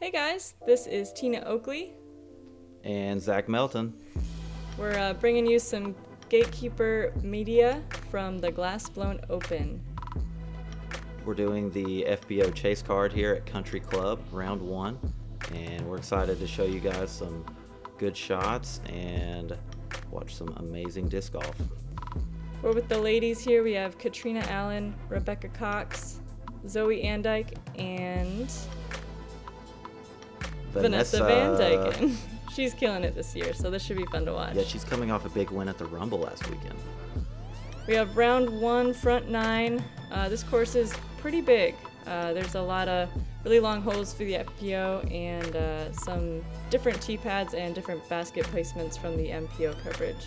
Hey guys, this is Tina Oakley. And Zach Melton. We're bringing you some Gatekeeper Media from the Glass Blown Open. We're doing the FPO chase card here at Country Club, round 1. And we're excited to show you guys some good shots and watch some amazing disc golf. We're with the ladies here. We have Catrina Allen, Rebecca Cox, Zoe Andyke, and Vanessa Van Dyken. She's killing it this year, so this should be fun to watch. Yeah, she's coming off a big win at the Rumble last weekend. We have round 1, front 9. This course is pretty big. There's a lot of really long holes for the FPO and some different tee pads and different basket placements from the MPO coverage.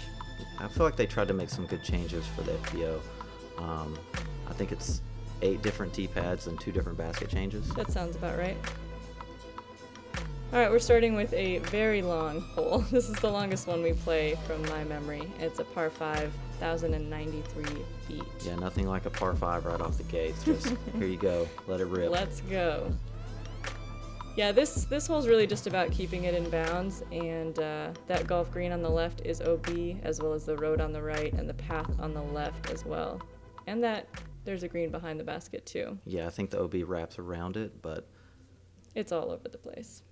I feel like they tried to make some good changes for the FPO. I think it's 8 different tee pads and 2 different basket changes. That sounds about right. Alright, we're starting with a very long hole. This is the longest one we play from my memory. It's a par 5, 1,093 feet. Yeah, nothing like a par 5 right off the gates. Just here you go, let it rip. Let's go. Yeah, this hole's really just about keeping it in bounds, and that golf green on the left is OB, as well as the road on the right and the path on the left as well. And that there's a green behind the basket too. Yeah, I think the OB wraps around it, but it's all over the place.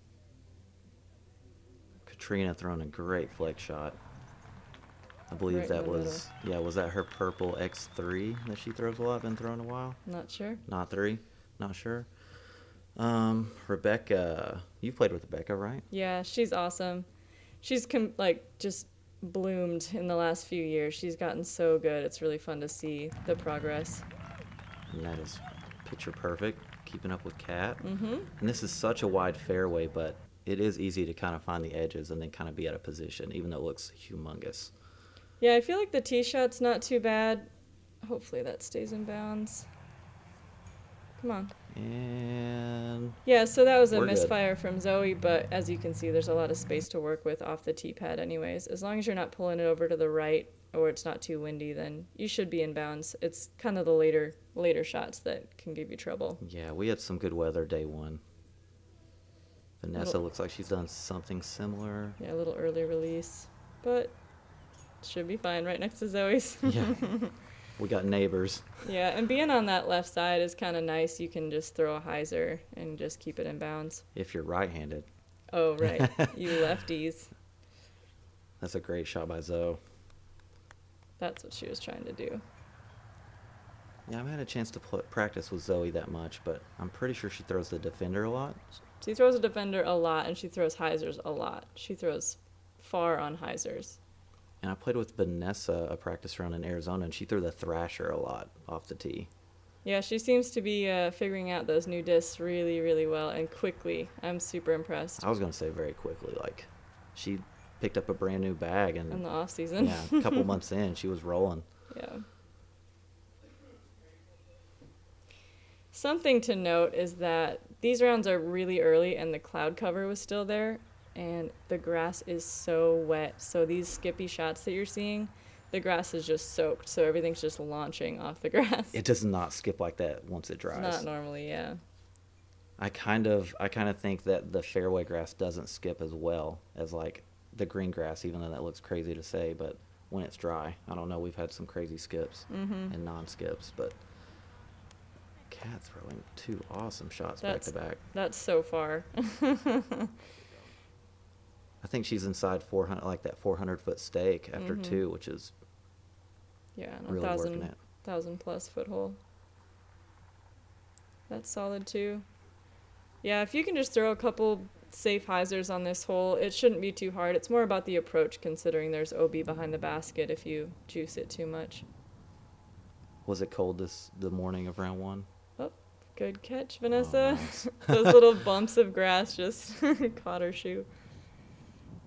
Catrina throwing a great flick shot. I believe Right that was, was that her purple X3 that she throws a lot, been throwing a while? Not sure. Not 3, not sure. Rebecca, you've played with Rebecca, right? Yeah, she's awesome. She's just bloomed in the last few years. She's gotten so good. It's really fun to see the progress. And that is picture perfect, keeping up with Kat. Mm-hmm. And this is such a wide fairway, but it is easy to kind of find the edges and then kind of be at a position, even though it looks humongous. Yeah, I feel like the tee shot's not too bad. Hopefully that stays in bounds. Come on. And yeah, so that was a we're misfire from Zoe, but as you can see, there's a lot of space to work with off the tee pad anyways. As long as you're not pulling it over to the right or it's not too windy, then you should be in bounds. It's kind of the later shots that can give you trouble. Yeah, we had some good weather day 1. Vanessa looks like she's done something similar. Yeah, a little early release, but should be fine right next to Zoe's. Yeah, we got neighbors. Yeah, and being on that left side is kind of nice. You can just throw a hyzer and just keep it in bounds. If you're right-handed. Oh, right. You lefties. That's a great shot by Zoe. That's what she was trying to do. Yeah, I haven't had a chance to practice with Zoe that much, but I'm pretty sure she throws the defender a lot. She throws a defender a lot, and she throws hyzers a lot. She throws far on hyzers. And I played with Vanessa a practice round in Arizona, and she threw the thrasher a lot off the tee. Yeah, she seems to be figuring out those new discs really, really well and quickly. I'm super impressed. I was going to say very quickly. Like, she picked up a brand new bag. And in the off season. Yeah, a couple months in, she was rolling. Yeah. Something to note is that these rounds are really early and the cloud cover was still there and the grass is so wet. So these skippy shots that you're seeing, the grass is just soaked. So everything's just launching off the grass. It does not skip like that once it dries. Not normally, yeah. I kind of think that the fairway grass doesn't skip as well as like the green grass, even though that looks crazy to say, but when it's dry, I don't know, we've had some crazy skips and non-skips, but Kat throwing 2 awesome shots back to back. That's so far. I think she's inside 400, like that 400-foot stake after 2, which is really working it. 1,000+ foot hole. That's solid too. Yeah, if you can just throw a couple safe hyzers on this hole, it shouldn't be too hard. It's more about the approach, considering there's OB behind the basket if you juice it too much. Was it cold the morning of round 1? Oh, good catch, Vanessa. Oh, nice. Those little bumps of grass just caught her shoe.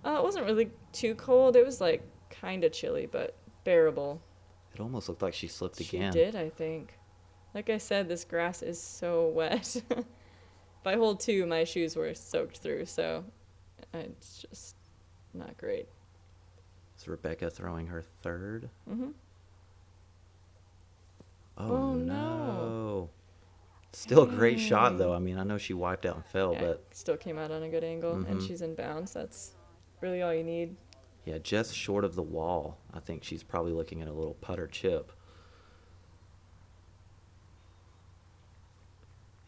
It wasn't really too cold. It was like kind of chilly, but bearable. It almost looked like she slipped again. She did, I think. Like I said, this grass is so wet. By hole 2, my shoes were soaked through, so it's just not great. Is Rebecca throwing her 3rd? Mm-hmm. Oh, no. Still a great shot, though. I mean, I know she wiped out and fell, Yeah, but still came out on a good angle, and she's in bounds. That's really all you need. yeah, just short of the wall. I think she's probably looking at a little putter chip.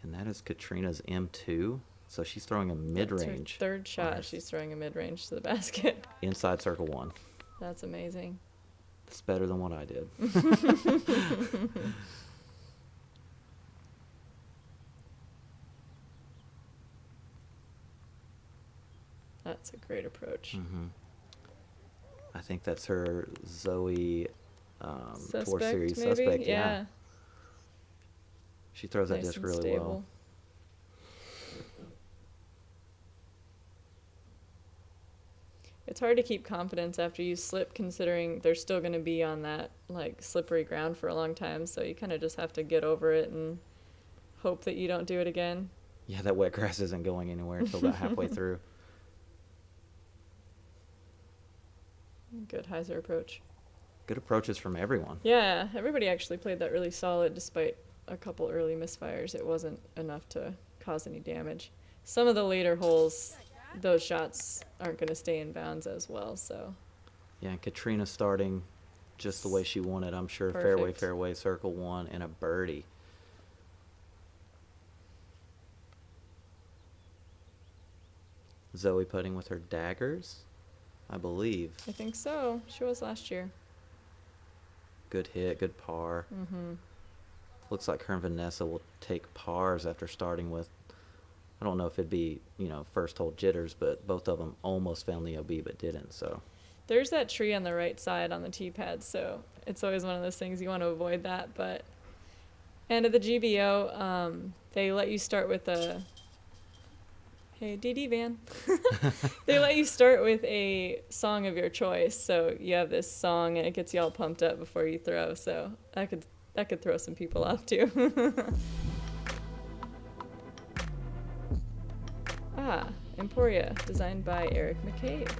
And that is Catrina's M2. So she's throwing a mid-range. That's her third shot. She's throwing a mid-range to the basket. Inside circle 1. That's amazing. It's better than what I did. That's a great approach. I think that's her Zoe Tour Series maybe? suspect. Yeah. She throws that Nice disc and really stable. well. It's hard to keep confidence after you slip, considering they're still going to be on that like slippery ground for a long time. So you kind of just have to get over it and hope that you don't do it again. Yeah, that wet grass isn't going anywhere until about halfway through. Good hyzer approach. Good approaches from everyone. Yeah, everybody actually played that really solid despite a couple early misfires. It wasn't enough to cause any damage. Some of the later holes, those shots aren't going to stay in bounds as well, so. Yeah, and Catrina starting just the way she wanted, I'm sure. Perfect. Fairway, circle 1, and a birdie. Zoe putting with her daggers, I believe. I think so. She was last year. Good hit, good par. Looks like her and Vanessa will take pars after starting with, I don't know if it'd be, first hole jitters, but both of them almost found the OB but didn't, so. There's that tree on the right side on the tee pad, so it's always one of those things you want to avoid that. But, and at the GBO, they let you start with a, hey, DD Van. They let you start with a song of your choice, so you have this song and it gets you all pumped up before you throw, so that could throw some people off too. Emporia, designed by Eric McCabe.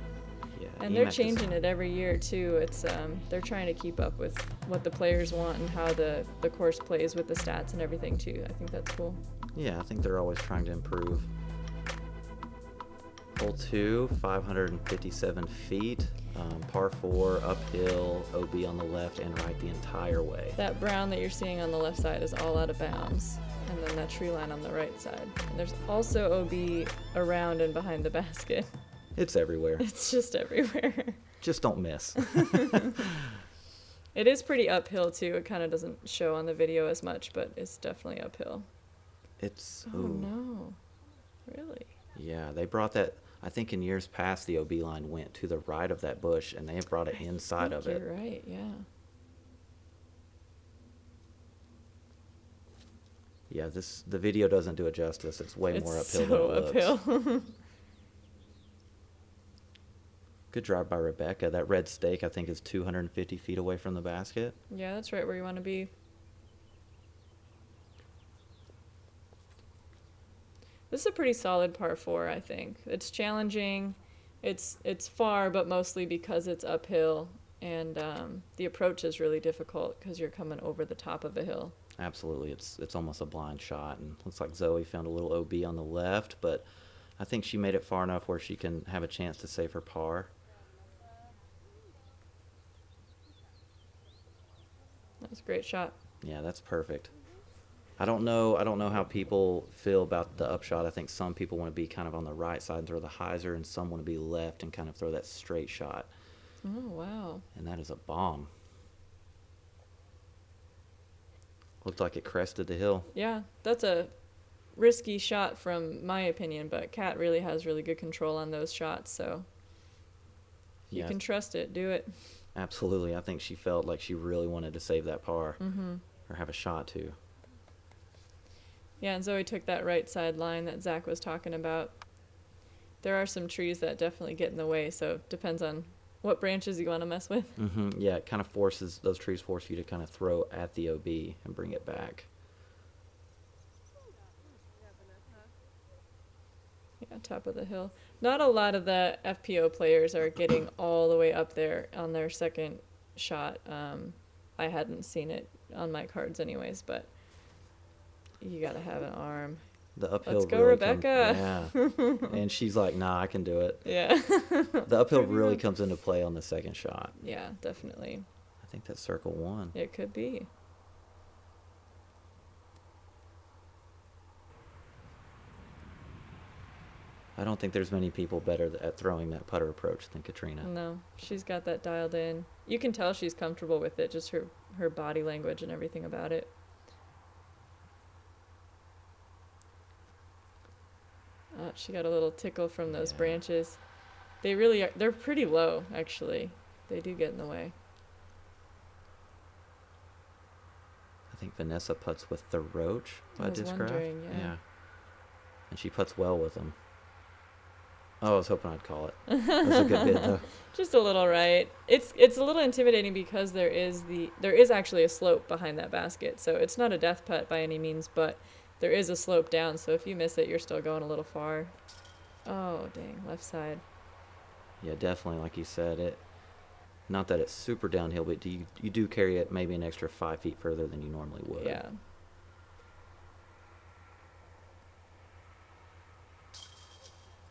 Yeah, And they're changing it every year too. It's they're trying to keep up with what the players want and how the course plays with the stats and everything too. I think that's cool. Yeah, I think they're always trying to improve. Hole 2, 557 feet, par 4, uphill, OB on the left and right the entire way. That brown that you're seeing on the left side is all out of bounds. And then that tree line on the right side. And there's also OB around and behind the basket. It's everywhere. It's just everywhere. Just don't miss. It is pretty uphill too. It kind of doesn't show on the video as much, but it's definitely uphill. It's... Oh ooh. no. Really? Yeah, they brought that... I think in years past the OB line went to the right of that bush, and they have brought it inside of it. You're right, yeah. Yeah, the video doesn't do it justice. It's way more uphill than it looks. Uphill. Good drive by Rebecca. That red stake, I think, is 250 feet away from the basket. Yeah, that's right where you want to be. This is a pretty solid par 4, I think. It's challenging. It's far, but mostly because it's uphill. And the approach is really difficult because you're coming over the top of a hill. Absolutely. It's almost a blind shot. And looks like Zoe found a little OB on the left, but I think she made it far enough where she can have a chance to save her par. That was a great shot. Yeah, that's perfect. I don't know how people feel about the upshot. I think some people want to be kind of on the right side and throw the hyzer, and some want to be left and kind of throw that straight shot. Oh, wow. And that is a bomb. Looked like it crested the hill. Yeah, that's a risky shot from my opinion, but Kat really has really good control on those shots, so you can trust it. Do it. Absolutely. I think she felt like she really wanted to save that par or have a shot to. Yeah, and Zoe took that right side line that Zach was talking about. There are some trees that definitely get in the way, so it depends on what branches you want to mess with. Yeah, it kind of those trees force you to kind of throw at the OB and bring it back. Yeah, top of the hill. Not a lot of the FPO players are getting all the way up there on their second shot. I hadn't seen it on my cards anyways, but You gotta have an arm. The uphill. Let's go, really Rebecca. Yeah. And she's like, nah, I can do it. Yeah. The uphill really comes into play on the second shot. Yeah, definitely. I think that's circle 1. It could be. I don't think there's many people better at throwing that putter approach than Catrina. No, she's got that dialed in. You can tell she's comfortable with it, just her body language and everything about it. Oh, she got a little tickle from those branches. They really are, they're pretty low, actually. They do get in the way. I think Vanessa putts with the roach by Discraft. Wondering, yeah. And she putts well with them. Oh, I was hoping I'd call it. That's a good bid, though. Just a little right. It's a little intimidating because there is actually a slope behind that basket. So it's not a death putt by any means, but there is a slope down. So if you miss it, you're still going a little far. Oh, dang, left side. Yeah, definitely, like you said, not that it's super downhill, but you do carry it maybe an extra 5 feet further than you normally would. Yeah.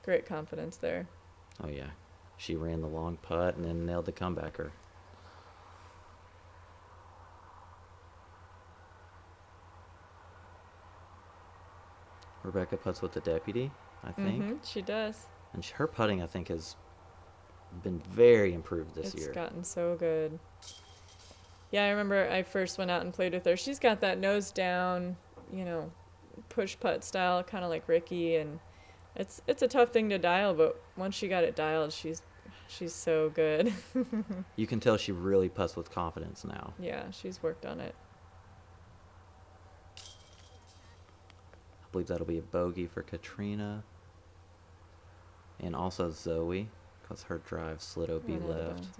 Great confidence there. Oh, yeah. She ran the long putt and then nailed the comebacker. Rebecca putts with the deputy, I think. Mm-hmm, she does. And her putting, I think, has been very improved this year. It's gotten so good. Yeah, I remember I first went out and played with her. She's got that nose down, push putt style, kind of like Ricky, and it's a tough thing to dial, but once she got it dialed, she's so good. You can tell she really putts with confidence now. Yeah, she's worked on it. I believe that'll be a bogey for Catrina. And also Zoe, because her drive slid OB left.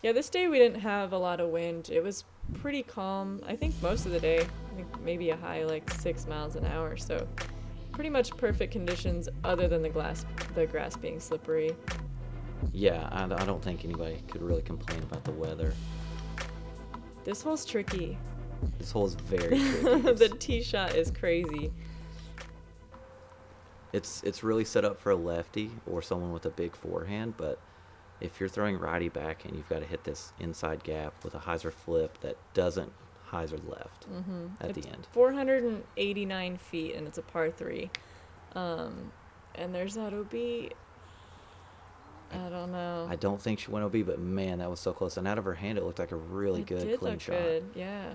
Yeah, this day we didn't have a lot of wind. It was pretty calm. I think most of the day. I think maybe a high like 6 miles an hour. So pretty much perfect conditions other than the grass being slippery. Yeah, I don't think anybody could really complain about the weather. This hole's tricky. This hole is very tricky. The tee shot is crazy. It's really set up for a lefty or someone with a big forehand, but if you're throwing righty back and you've got to hit this inside gap with a hyzer flip that doesn't hyzer left at the end. 489 feet, and it's a par 3. And there's that OB. I don't know. I don't think she went OB, but man, that was so close. And out of her hand, it looked like a really good, clean shot. Good, yeah.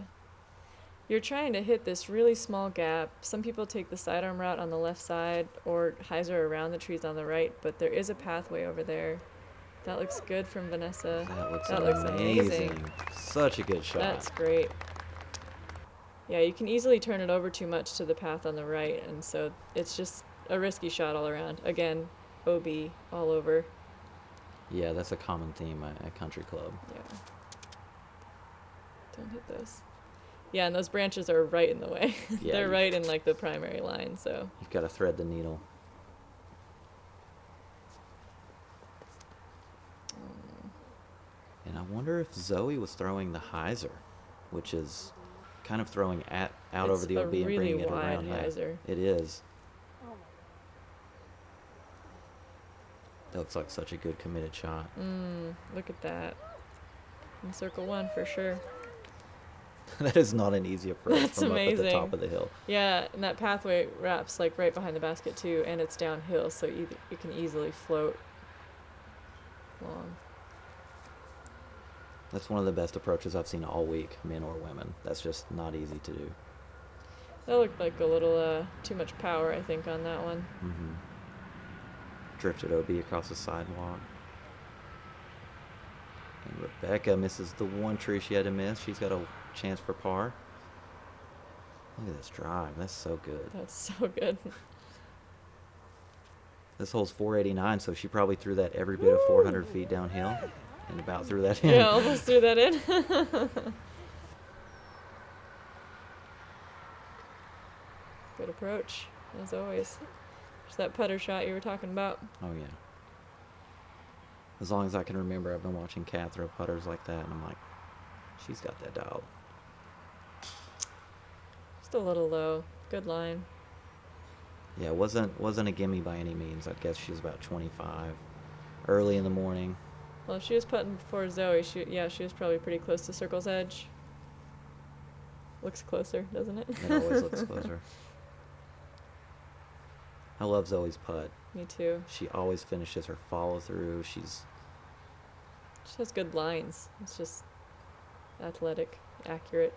You're trying to hit this really small gap. Some people take the sidearm route on the left side or hyzer around the trees on the right, but there is a pathway over there. That looks good from Vanessa. That looks amazing. Such a good shot. That's great. Yeah, you can easily turn it over too much to the path on the right, and so it's just a risky shot all around. Again, OB all over. Yeah, that's a common theme at Country Club. Yeah. Don't hit those. Yeah, and those branches are right in the way. Yeah, they're right in like the primary line, so. You've got to thread the needle. And I wonder if Zoe was throwing the hyzer, which is kind of throwing out over the OB and bringing it around. Hyzer. Yeah, it is. That looks like such a good committed shot. Look at that. In circle 1 for sure. That is not an easy approach. That's from amazing. Up at the top of the hill. Yeah, and that pathway wraps like right behind the basket too, and it's downhill, so you can easily float long. That's one of the best approaches I've seen all week, men or women. That's just not easy to do. That looked like a little too much power, I think, on that one. Drifted OB across the sidewalk. And Rebecca misses the one tree she had to miss. She's got a chance for par. Look at this drive. That's so good. That's so good. This hole's 489, so she probably threw that every bit of 400 feet downhill and about threw that in. Yeah, almost threw that in. Good approach, as always. There's that putter shot you were talking about. Oh, yeah. As long as I can remember, I've been watching Kat throw putters like that, and I'm like, she's got that dialed. a little low. Good line. Yeah, wasn't a gimme by any means. I'd guess she was about 25. Early in the morning. Well, if she was putting before Zoe, she was probably pretty close to circle's edge. Looks closer, doesn't it? It always looks closer. I love Zoe's putt. Me too. She always finishes her follow through. She has good lines. It's just athletic, accurate.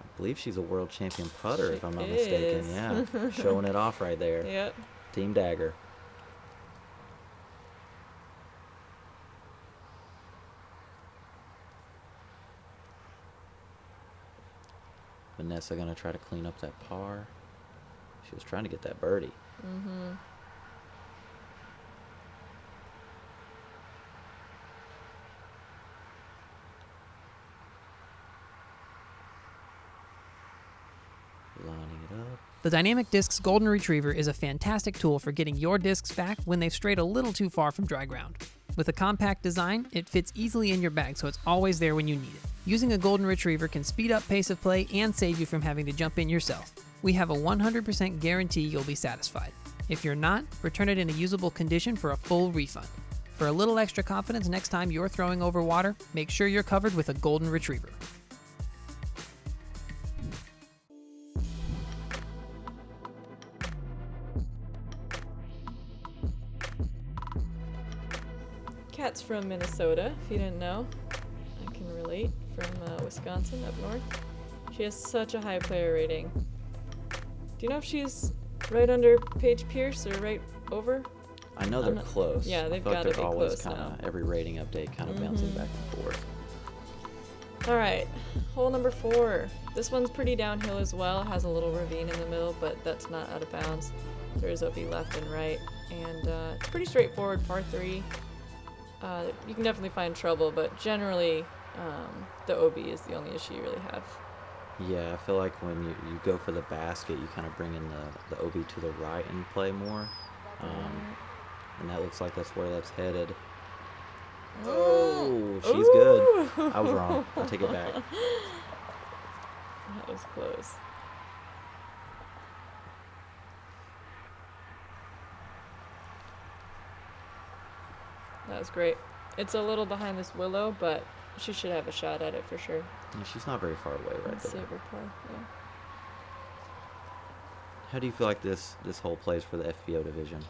I believe she's a world champion putter, if I'm not is. mistaken. Yeah, showing it off right there. Yep. Team Dagger. Vanessa gonna try to clean up that par. She was trying to get that birdie. Mm-hmm. Lining it up. The Dynamic Discs Golden Retriever is a fantastic tool for getting your discs back when they've strayed a little too far from dry ground. With a compact design, it fits easily in your bag so it's always there when you need it. Using a Golden Retriever can speed up pace of play and save you from having to jump in yourself. We have a 100% guarantee you'll be satisfied. If you're not, return it in a usable condition for a full refund. For a little extra confidence next time you're throwing over water, make sure you're covered with a Golden Retriever. Kat's from Minnesota, if you didn't know. I can relate, from Wisconsin up north. She has such a high player rating. Do you know if she's right under Paige Pierce or right over? I know they're close. Yeah, they've got to be They're always close kind now. of every rating update, kind of bouncing back and forth. All right, hole number 4. This one's pretty downhill as well. Has a little ravine in the middle, but that's not out of bounds. There is OB left and right, and it's pretty straightforward, par 3. You can definitely find trouble, but generally the OB is the only issue you really have. Yeah, I feel like when you go for the basket, you kind of bring in the OB to the right and play more. And that looks like that's where that's headed. Oh, she's good. I was wrong. I'll take it back. That was close. That was great. It's a little behind this willow, but she should have a shot at it for sure. Yeah, she's not very far away right there. Saver par, yeah. How do you feel like this hole plays for the FPO division?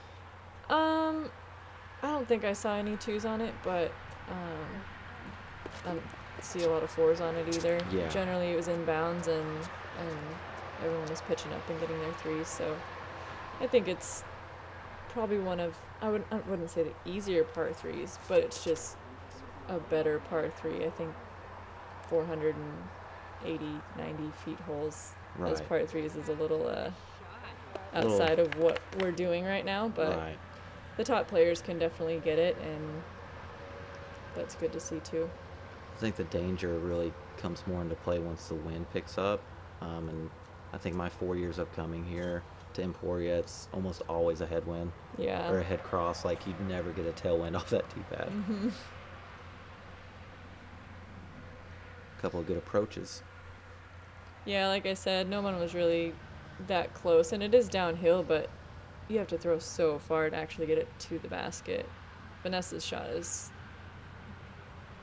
I don't think I saw any 2s on it, but I don't see a lot of 4s on it either. Yeah. Generally, it was in bounds, and everyone was pitching up and getting their 3s. So I think it's probably one of I wouldn't say the easier par 3s, but it's just a better par 3. I think 480, 90 feet holes as par 3s is a little outside of what we're doing right now, but the top players can definitely get it, and that's good to see too. I think the danger really comes more into play once the wind picks up, and I think my 4 years of coming here to Emporia, it's almost always a headwind or a head cross. Like, you'd never get a tailwind off that tee pad. Mm-hmm. A couple of good approaches. Yeah, like I said, no one was really that close, and it is downhill, but you have to throw so far to actually get it to the basket. Vanessa's shot is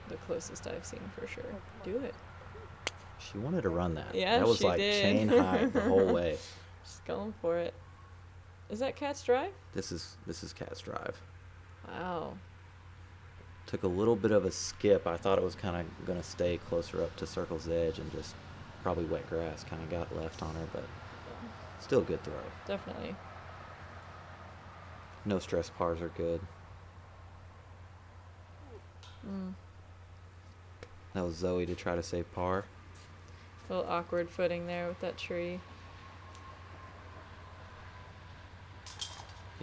the closest I've seen for sure. Do it. She wanted to run that. Yeah, that was she like did. chain high the whole way. Just going for it. Is that Cat's drive? This is Cat's drive. Wow. Took a little bit of a skip. I thought it was kind of going to stay closer up to circle's edge and just probably wet grass kind of got left on her, but still a good throw. Definitely. No stress pars are good. That was Zoe to try to save par. A little awkward footing there with that tree.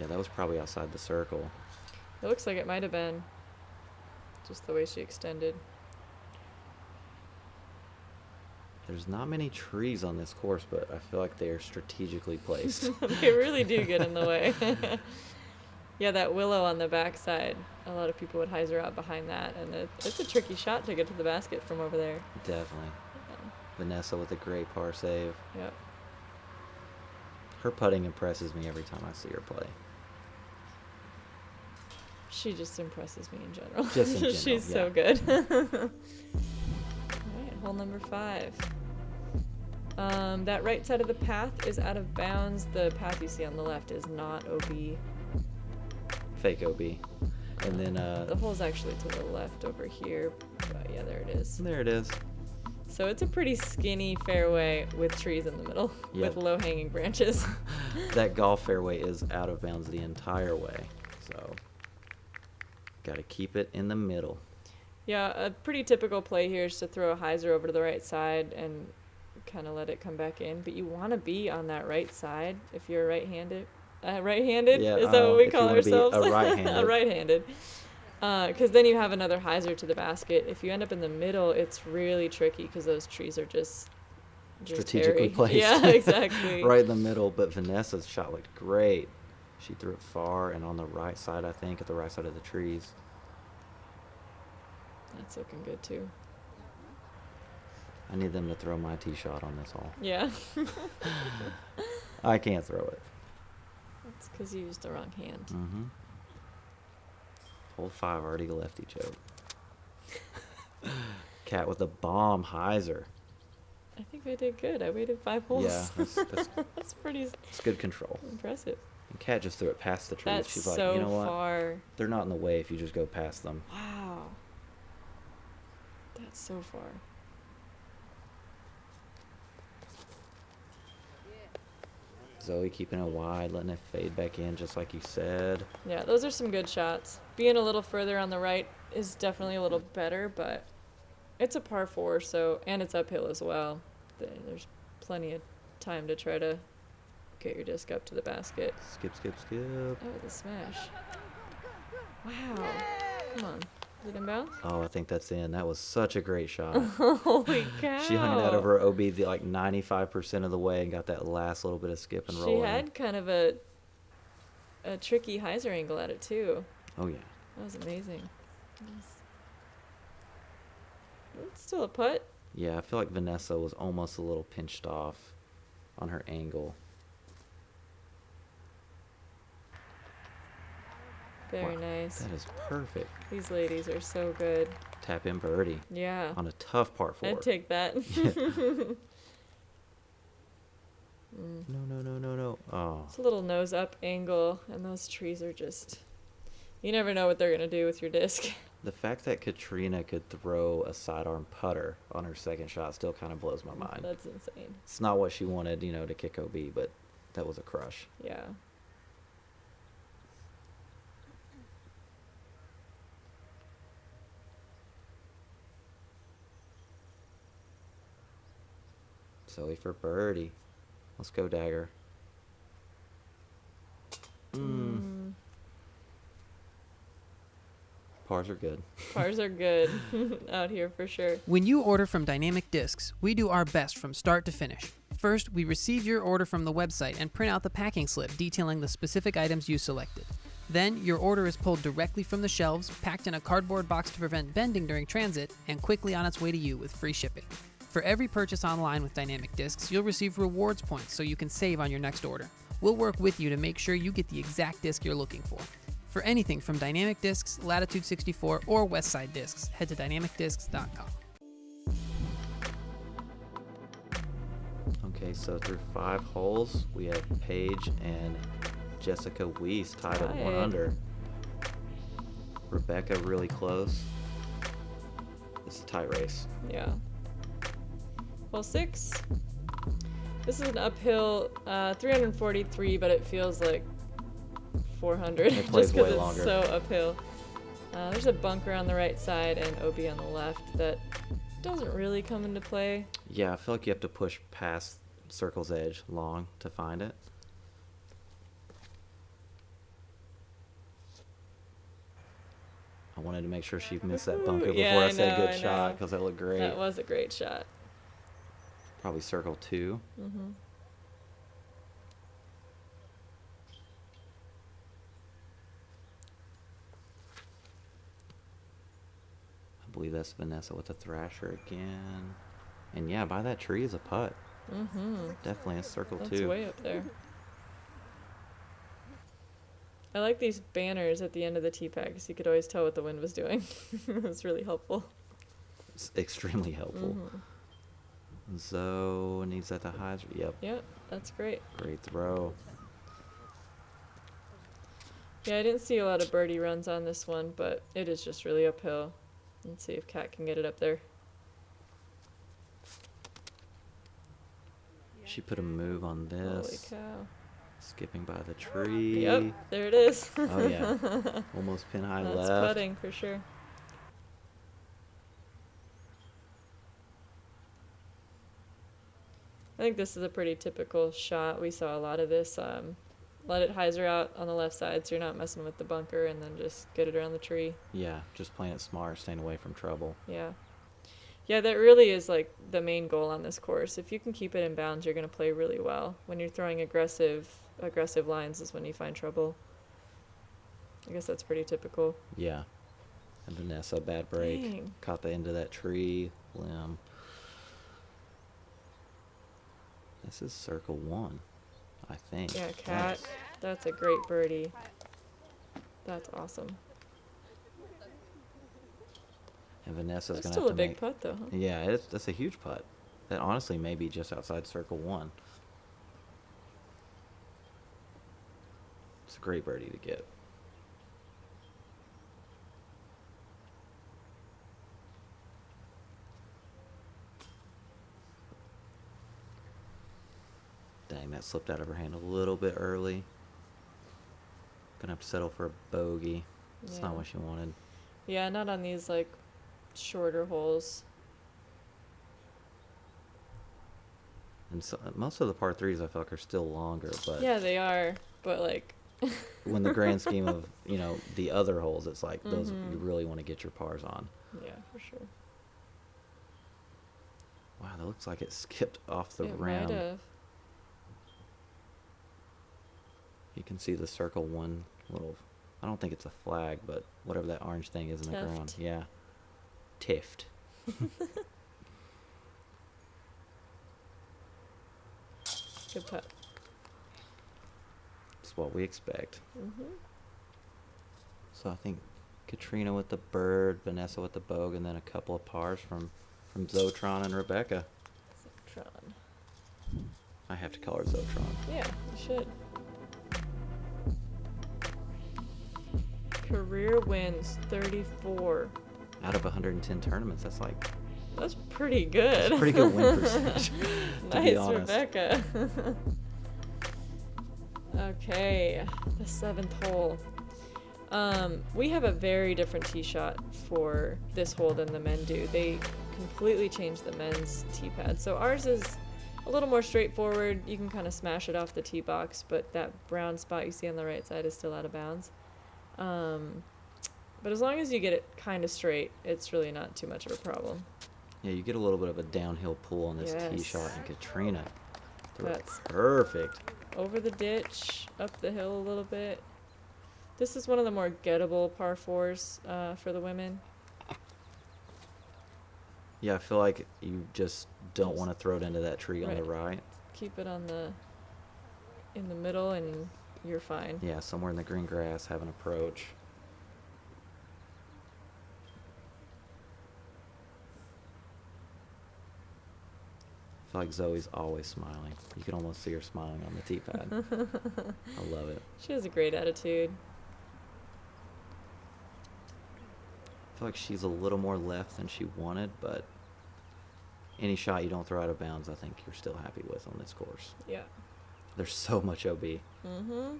Yeah, that was probably outside the circle. It looks like it might have been. Just the way she extended. There's not many trees on this course, but I feel like they are strategically placed. They really do get in the way. Yeah, that willow on the backside, a lot of people would hyzer out behind that, and it's a tricky shot to get to the basket from over there. Definitely. Yeah. Vanessa with a great par save. Yep. Her putting impresses me every time I see her play. She just impresses me in general. Just in general, She's yeah. so good. All right, hole number 5. That right side of the path is out of bounds. The path you see on the left is not OB. Fake OB. And then The hole's actually to the left over here. But yeah, there it is. there it is. So it's a pretty skinny fairway with trees in the middle, Yep. with low-hanging branches. That golf fairway is out of bounds the entire way. So got to keep it in the middle. Yeah, a pretty typical play here is to throw a hyzer over to the right side and kind of let it come back in. But you want to be on that right side if you're right-handed. Right-handed? Yeah, Is that what we if you call wanna be ourselves? a right-handed. A right-handed. Because then you have another hyzer to the basket. If you end up in the middle, it's really tricky because those trees are just Strategically hairy. placed. Yeah, exactly. Right in the middle. But Vanessa's shot looked great. She threw it far and on the right side, I think, at the right side of the trees. That's looking good too. I need them to throw my tee shot on this hole. Yeah. I can't throw it. That's because you used the wrong hand. Mm-hmm. Hole 5 already lefty choke. Cat with a bomb hyzer. I think I did good. I waited 5 holes. Yeah, that's That's pretty good control. impressive. And Cat just threw it past the trees. That's She's like, so you know what? far. They're not in the way if you just go past them. Wow. That's so far. Zoe keeping it wide, letting it fade back in just like you said. Yeah, those are some good shots. Being a little further on the right is definitely a little better, but it's a par 4, so, and it's uphill as well. There's plenty of time to try to get your disc up to the basket. Skip, skip, skip. Oh, the smash. Wow. Come on. Is it inbounds? Oh, I think that's in. That was such a great shot. Holy cow. She hung it out of her OB like 95% of the way and got that last little bit of skip and roll She in. had kind of a tricky hyzer angle at it, too. Oh, yeah. That was amazing. It's still a putt. Yeah, I feel like Vanessa was almost a little pinched off on her angle. Very Wow, nice. That is perfect. These ladies are so good. Tap in birdie Yeah. on a tough par 4. I'd take that. No. Oh. It's a little nose up angle, and those trees are just... You never know what they're going to do with your disc. The fact that Catrina could throw a sidearm putter on her second shot still kind of blows my mind. That's insane. It's not what she wanted, to kick OB, but that was a crush. Yeah. Zoe for birdie. Let's go, Dagger. Pars are good. Pars are good out here for sure. When you order from Dynamic Discs, we do our best from start to finish. First, we receive your order from the website and print out the packing slip detailing the specific items you selected. Then, your order is pulled directly from the shelves, packed in a cardboard box to prevent bending during transit, and quickly on its way to you with free shipping. For every purchase online with Dynamic Discs, you'll receive rewards points so you can save on your next order. We'll work with you to make sure you get the exact disc you're looking for. For anything from Dynamic Discs, Latitude 64, or Westside Discs, head to dynamicdiscs.com. Okay, so through 5 holes, we have Paige and Jessica Weiss tied at 1 under. Rebecca really close. It's a tight race. Yeah. Well, 6. This is an uphill 343, but it feels like 400 It just plays because way it's longer. so uphill. There's a bunker on the right side and OB on the left that doesn't really come into play. Yeah, I feel like you have to push past circle's edge long to find it. I wanted to make sure she missed that bunker before Yeah, I I said know, good I shot know. because that looked great. That was a great shot. Probably circle 2. Mm-hmm. I believe that's Vanessa with the thrasher again. And yeah, by that tree is a putt. Mm-hmm. Definitely a circle That's 2. way up there. I like these banners at the end of the tee pad because you could always tell what the wind was doing. It was really helpful. It's extremely helpful. Zoe needs that to hyzer. Yep. Yep, that's great. Great throw. Yeah, I didn't see a lot of birdie runs on this one, but it is just really uphill. Let's see if Kat can get it up there. She put a move on this. Holy cow. Skipping by the tree. Yep, there it is. Oh, yeah. Almost pin high That's left. putting for sure. I think this is a pretty typical shot. We saw a lot of this. Let it hyzer out on the left side so you're not messing with the bunker, and then just get it around the tree. Yeah, just playing it smart, staying away from trouble. Yeah. Yeah, that really is like the main goal on this course. If you can keep it in bounds, you're going to play really well. When you're throwing aggressive lines is when you find trouble. I guess that's pretty typical. Yeah. And Vanessa, bad break. Dang. Caught the end of that tree limb. This is circle 1, I think. Yeah, Kat, that's a great birdie. That's awesome. And Vanessa's That's going to still have a to big make... putt, though, huh? Yeah, that's a huge putt. That honestly may be just outside circle 1. It's a great birdie to get. Dang, that slipped out of her hand a little bit early. Gonna have to settle for a bogey. It's not Yeah. what she wanted. Yeah, not on these, like, shorter holes. And so, most of the par 3s I feel like are still longer, but Yeah, they are, but, like... when the grand scheme of, the other holes, it's like those you really want to get your pars on. Yeah, for sure. Wow, that looks like it skipped off the It rim. might have. You can see the circle 1 little, I don't think it's a flag, but whatever that orange thing is in the ground. Tuft. Yeah. Tift. Good putt. That's what we expect. Mm-hmm. So I think Catrina with the bird, Vanessa with the bogue, and then a couple of pars from Zotron and Rebecca. Tron. I have to call her Zotron. Yeah, you should. Career wins 34. Out of 110 tournaments, that's like That's pretty good. that's a pretty good win percentage. To be Nice, honest. Rebecca. Okay, the 7th hole. We have a very different tee shot for this hole than the men do. They completely changed the men's tee pad. So ours is a little more straightforward. You can kind of smash it off the tee box, but that brown spot you see on the right side is still out of bounds. But as long as you get it kind of straight, it's really not too much of a problem. Yeah, you get a little bit of a downhill pull on this tee Yes. shot, and Catrina threw it That's- perfect. Over the ditch, up the hill a little bit. This is one of the more gettable par 4s for the women. Yeah, I feel like you just don't want to throw it into that tree on the right. Keep it in the middle and you're fine. Yeah, somewhere in the green grass, have an approach. I feel like Zoe's always smiling. You can almost see her smiling on the tee pad. I love it. She has a great attitude. I feel like she's a little more left than she wanted, but any shot you don't throw out of bounds, I think you're still happy with on this course. Yeah. There's so much OB. Mm-hmm.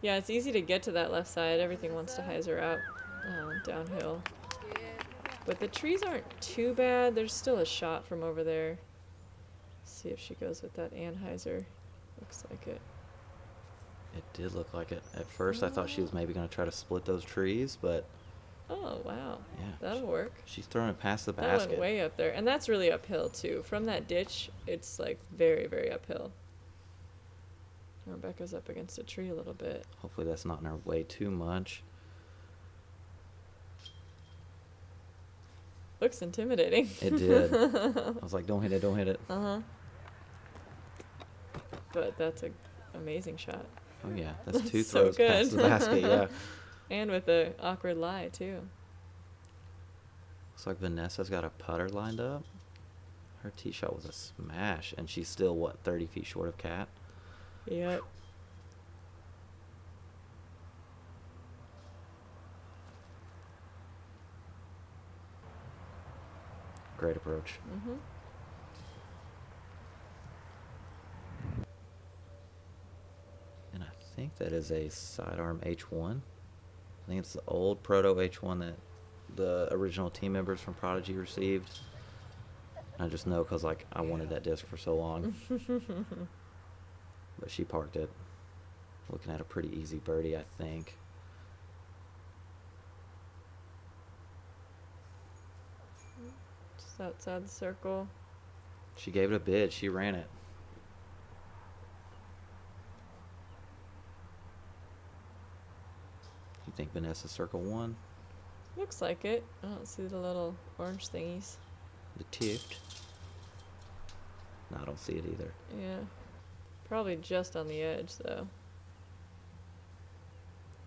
Yeah, it's easy to get to that left side. Everything wants to hyzer out downhill. But the trees aren't too bad. There's still a shot from over there. See if she goes with that Anheuser. Looks like it. It did look like it. At first, I thought she was maybe going to try to split those trees, but Oh, wow. yeah, That'll work. she's throwing it past the That basket. went way up there. And that's really uphill, too. From that ditch, it's like very, very uphill. Rebecca's up against a tree a little bit. Hopefully that's not in her way too much. Looks intimidating. It did. I was like, don't hit it, don't hit it. Uh-huh. But that's an amazing shot. Oh yeah, that's two So throws past good. the basket. Yeah. And with the awkward lie too. Looks like Vanessa's got a putter lined up. Her tee shot was a smash, and she's still, what, 30 feet short of Cat? Yep. Great approach. Mhm. And I think that is a sidearm H1. I think it's the old proto H1 that the original team members from Prodigy received. I just know because, like, I wanted that disc for so long. But she parked it. Looking at a pretty easy birdie, I think. Just outside the circle. She gave it a bid. She ran it. You think Vanessa circle one? Looks like it. I don't see the little orange thingies. The tipped? No, I don't see it either. Yeah. Probably just on the edge, though.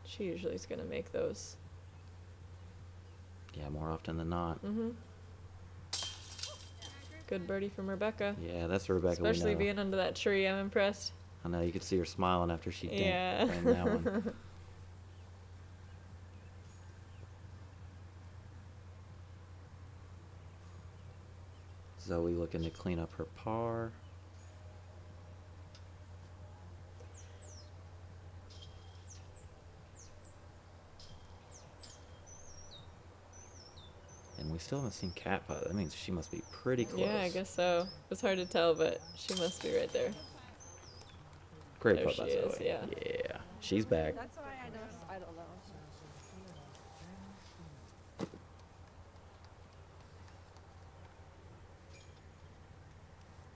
She usually is going to make those. Yeah, more often than not. Mm-hmm. Good birdie from Rebecca. Yeah, that's the Rebecca Especially we know. being under that tree, I'm impressed. I know, you could see her smiling after she Yeah. ran that one. Zoe looking to clean up her par. And we still haven't seen Cat putt. That means she must be pretty close. Yeah, I guess so. It's hard to tell, but she must be right there. Great There putt by she is, Zoe. yeah. Yeah, she's back. That's why I don't know.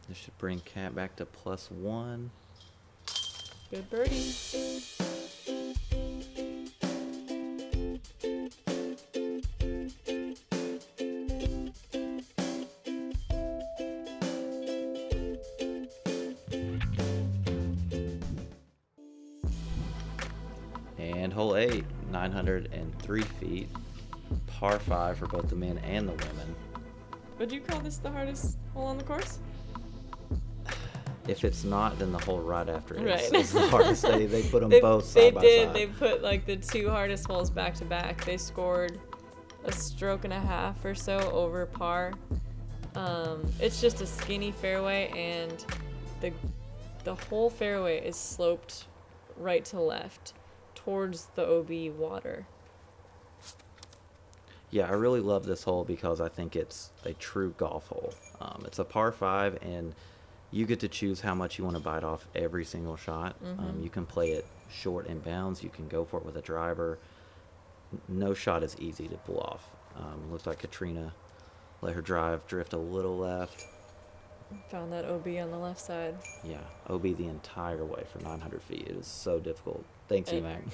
This should bring Cat back to +1. Good birdie. And hole 8, 903 feet. Par 5 for both the men and the women. Would you call this the hardest hole on the course? If it's not, then the hole right after it Right. is the hardest. They put them They- both side by side. They put like the two hardest holes back to back. They scored a stroke and a half or so over par. It's just a skinny fairway, and the whole fairway is sloped right to left towards the OB water. Yeah, I really love this hole because I think it's a true golf hole. It's a par 5, and you get to choose how much you want to bite off every single shot. You can play it short and bounds. You can go for it with a driver. No shot is easy to pull off. Looks like Catrina let her drive drift a little left. Found that OB on the left side. Yeah, OB the entire way for 900 feet. It is so difficult. Thanks, And-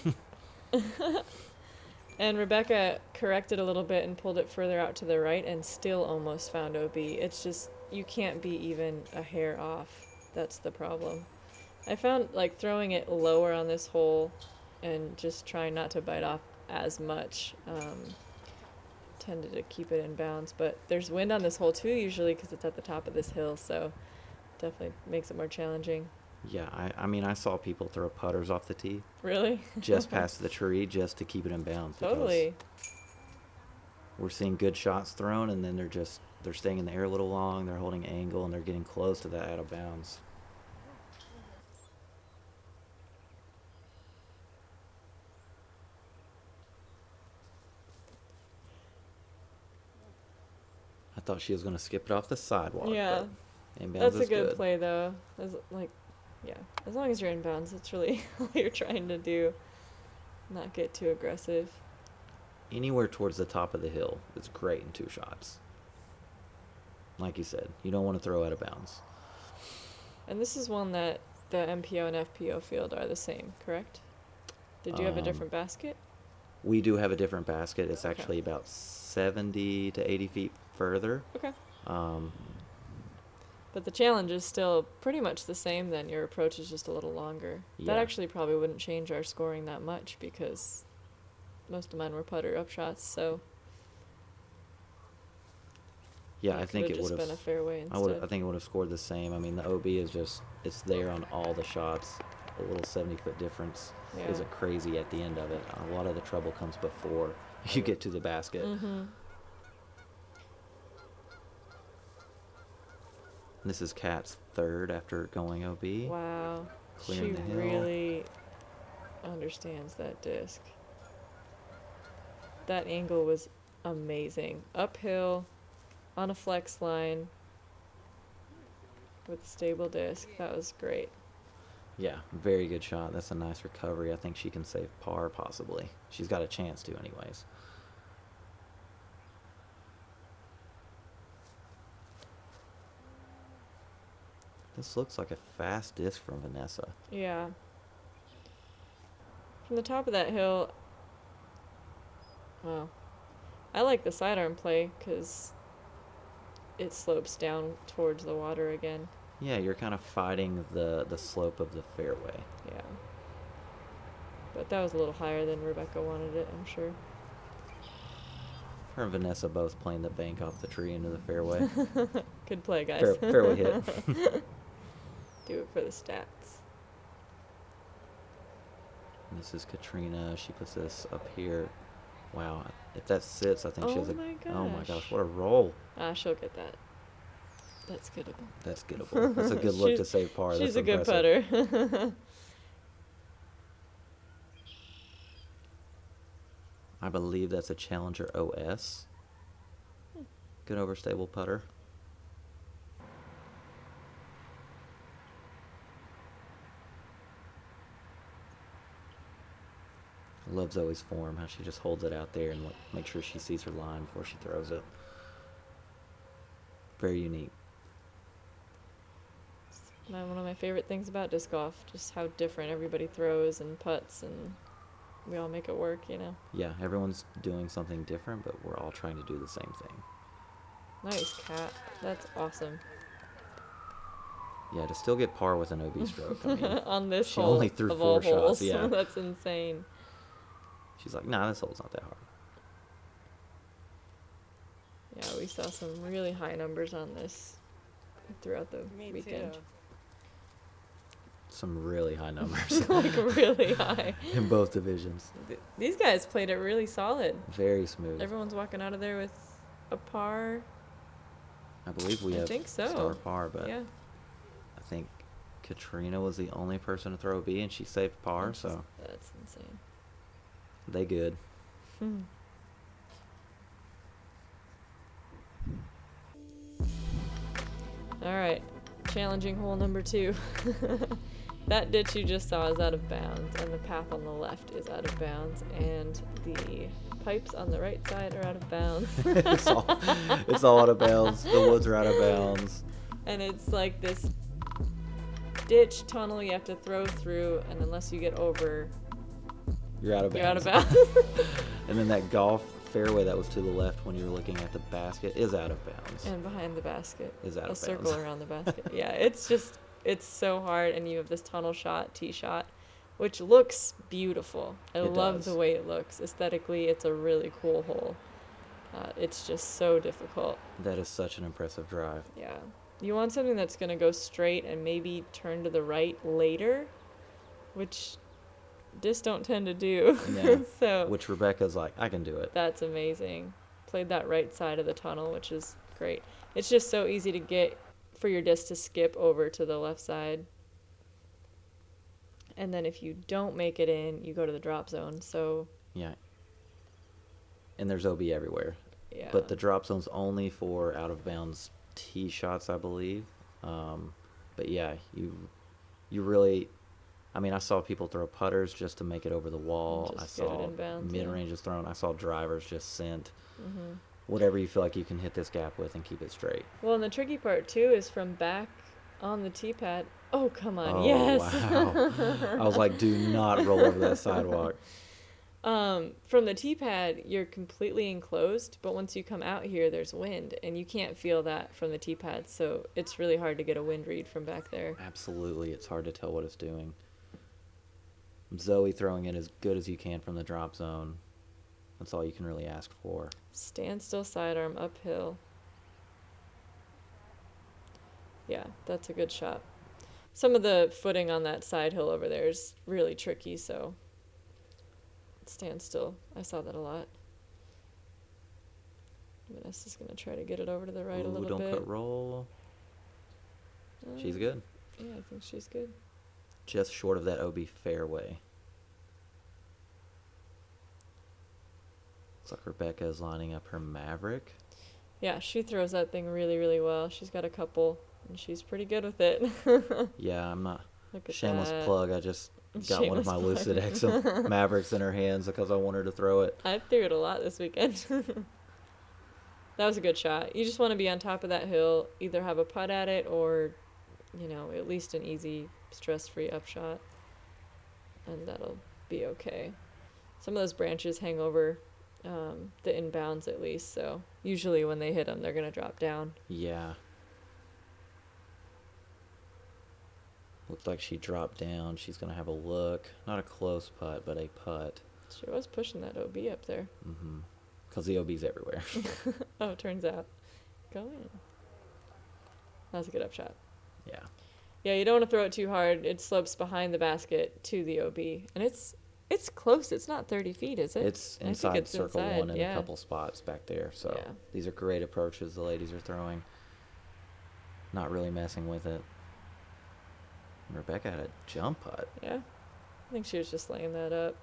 EMAC. And Rebecca corrected a little bit and pulled it further out to the right and still almost found OB. It's just, you can't be even a hair off. That's the problem. I found like throwing it lower on this hole and just trying not to bite off as much tended to keep it in bounds. But there's wind on this hole too usually because it's at the top of this hill, so definitely makes it more challenging. Yeah, I mean, I saw people throw putters off the tee Really? just past the tree just to keep it in bounds. because Totally. We're seeing good shots thrown, and then they're staying in the air a little long, they're holding angle, and they're getting close to that out of bounds. I thought she was going to skip it off the sidewalk. Yeah. But inbounds That's a is good play though. As long as you're in bounds, it's really all you're trying to do. Not get too aggressive. Anywhere towards the top of the hill is great in 2 shots. Like you said, you don't want to throw out of bounds. And this is one that the MPO and FPO field are the same, correct? Did you have a different basket? We do have a different basket. It's Okay. actually about 70 to 80 feet further. Okay. But the challenge is still pretty much the same then. Your approach is just a little longer. Yeah. That actually probably wouldn't change our scoring that much because most of mine were putter upshots, so Yeah, that I think could've it just would been a have. fairway I instead. think it would have scored the same. I mean, the OB is just, it's there on all the shots. A little 70-foot difference Yeah. isn't crazy at the end of it. A lot of the trouble comes before you get to the basket. Mm-hmm. This is Kat's third after going OB. Wow. Clearing She the hill. really understands that disc. That angle was amazing. Uphill, on a flex line, with a stable disc. That was great. Yeah, very good shot. That's a nice recovery. I think she can save par, possibly. She's got a chance to, anyways. This looks like a fast disc from Vanessa. Yeah. From the top of that hill, well, I like the sidearm play because it slopes down towards the water again. Yeah, you're kind of fighting the slope of the fairway. Yeah. But that was a little higher than Rebecca wanted it, I'm sure. Her and Vanessa both playing the bank off the tree into the fairway. Good play, guys. Fairway hit. Do it for the stats. And this is Catrina. She puts this up here. Wow, if that sits, I think she has a... Oh my gosh, what a roll. She'll get that. That's gettable. That's gettable. That's a good look to save par. She's That's a good impressive. putter. I believe that's a Challenger OS. Good overstable putter. I love Zoe's form, how she just holds it out there and make sure she sees her line before she throws it. Very unique. One of my favorite things about disc golf, just how different everybody throws and putts, and we all make it work, you know. Yeah, everyone's doing something different, but we're all trying to do the same thing. Nice, Kat. That's awesome. Yeah, to still get par with an OB stroke. I mean, on this she hole only threw of 4 all shots, holes. yeah. That's insane. She's like, nah, this hole's not that hard. Yeah, we saw some really high numbers on this throughout the weekend. Some really high numbers Like really high. in both divisions. These guys played it really solid. Very smooth. Everyone's walking out of there with a par. I believe we I have think so. star par, but Yeah. I think Catrina was the only person to throw a B, and she saved par, so That's insane. they good. All right, challenging hole number 2. That ditch you just saw is out of bounds, and the path on the left is out of bounds, and the pipes on the right side are out of bounds. it's all out of bounds. The woods are out of bounds. And it's like this ditch tunnel you have to throw through, and unless you get over, You're out of you're out bounds. of bounds. And then that golf fairway that was to the left when you were looking at the basket is out of bounds. And behind the basket, Is out a of circle bounds. around the basket. Yeah, it's so hard, and you have this tunnel shot, tee shot, which looks beautiful. I It love does. the way it looks. Aesthetically, it's a really cool hole. It's just so difficult. That is such an impressive drive. Yeah. You want something that's going to go straight and maybe turn to the right later, which discs don't tend to do. Yeah. So Which Rebecca's like, I can do it. that's amazing. Played that right side of the tunnel, which is great. It's just so easy to get for your disc to skip over to the left side. And then if you don't make it in, you go to the drop zone. So, Yeah. And there's OB everywhere. yeah. But the drop zone's only for out of bounds tee shots, I believe. But yeah, you really, I mean, I saw people throw putters just to make it over the wall. Just I get it saw in bounds, yeah. mid-ranges thrown. I saw drivers just sent Mm-hmm. whatever you feel like you can hit this gap with and keep it straight. Well, and the tricky part, too, is from back on the tee pad. Oh, come on. Oh, Yes. wow. I was like, do not roll over that sidewalk. From the tee pad, you're completely enclosed, but once you come out here, there's wind, and you can't feel that from the tee pad, so it's really hard to get a wind read from back there. Absolutely, it's hard to tell what it's doing. Zoe throwing it as good as you can from the drop zone. That's all you can really ask for. Standstill sidearm uphill. Yeah, that's a good shot. Some of the footing on that side hill over there is really tricky, so stand still. I saw that a lot. Vanessa's going to try to get it over to the right a little bit. Don't cut roll. She's good. Yeah, I think she's good. Just short of that OB fairway. Looks like Rebecca is lining up her Maverick. Yeah, she throws that thing really, really well. She's got a couple, and she's pretty good with it. Yeah, I'm not. Look at Shameless that. plug. I just got one of my Lucid X Mavericks in her hands because I want her to throw it. I threw it a lot this weekend. That was a good shot. You just want to be on top of that hill, either have a putt at it or, at least an easy, stress-free upshot, and that'll be okay. Some of those branches hang over the inbounds at least, so usually when they hit them, they're going to drop down. Yeah. Looks like she dropped down. She's going to have a look. Not a close putt, but a putt. She was pushing that OB up there. Mm-hmm. Because the OB's everywhere. Oh, it turns out. Go in. That was a good upshot. Yeah. Yeah, you don't want to throw it too hard. It slopes behind the basket to the OB. And it's close. It's not 30 feet, is it? It's I think inside it's circle inside, one and yeah. a couple spots back there. So Yeah. these are great approaches the ladies are throwing. Not really messing with it. Rebecca had a jump putt. Yeah. I think she was just laying that up.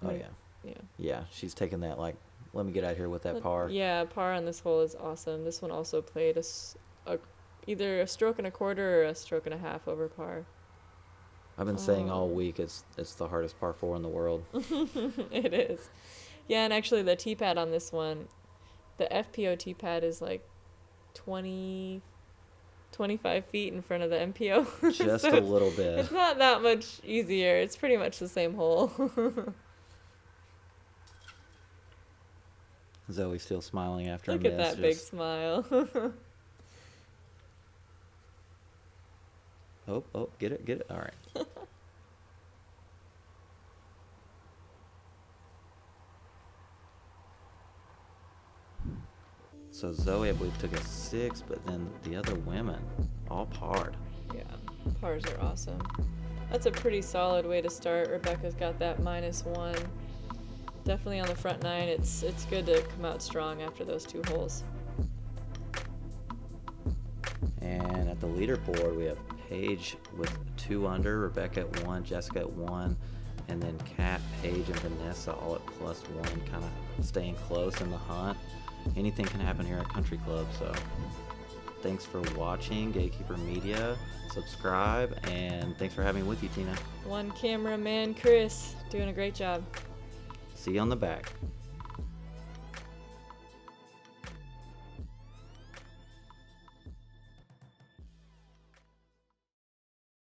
Oh, yeah. Yeah. Yeah, she's taking that like, let me get out here with that par. Yeah, par on this hole is awesome. This one also played either a stroke and a quarter or a stroke and a half over par. I've been saying all week it's the hardest par 4 in the world. It is. Yeah, and actually the tee pad on this one, the FPO tee pad is like 25 feet in front of the MPO. Just So a little bit. It's not that much easier. It's pretty much the same hole. Zoe's still smiling after Look a miss. at that big smile. Oh, get it. All right. So Zoe, I believe, took a 6, but then the other women all parred. Yeah, pars are awesome. That's a pretty solid way to start. Rebecca's got that -1. Definitely on the front 9. It's good to come out strong after those 2 holes. And at the leaderboard, we have Paige with 2 under, Rebecca at 1, Jessica at 1, and then Kat, Paige, and Vanessa all at +1, kind of staying close in the hunt. Anything can happen here at Country Club, so thanks for watching Gatekeeper Media. Subscribe, and thanks for having me with you, Tina. One cameraman, Chris, doing a great job. See you on the back.